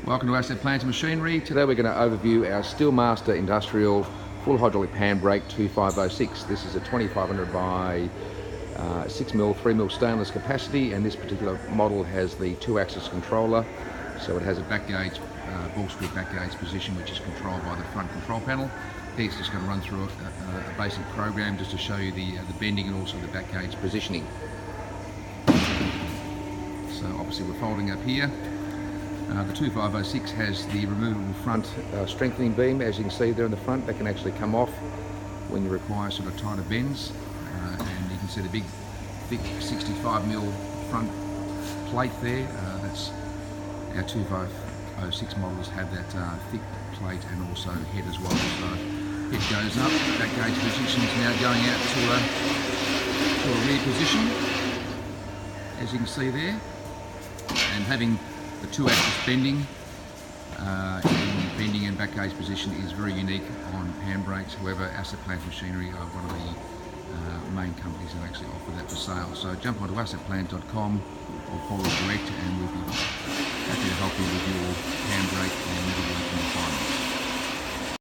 Welcome to Asset Plant Machinery. Today we're going to overview our Steelmaster Industrial Full Hydraulic Panbrake 2506. This is a 2500 by 6mm, 3mm stainless capacity, and this particular model has the 2-axis controller. So it has a backgauge, Ballscrew backgauge position, which is controlled by the front control panel. He's just going to run through a basic program just to show you the bending and also the backgauge positioning. So obviously we're folding up here. The 2506 has the removable front strengthening beam, as you can see there in the front. That can actually come off when you require sort of tighter bends, and you can see the big thick 65mm front plate there. That's our 2506 models have that thick plate and also head as well. So head goes up, that gauge position is now going out to a rear position, as you can see there, and having the 2-axis bending in bending and back gauge position is very unique on Panbrakes. However, Asset Plant Machinery are one of the main companies that actually offer that for sale. So jump onto assetplant.com or call us direct and we'll be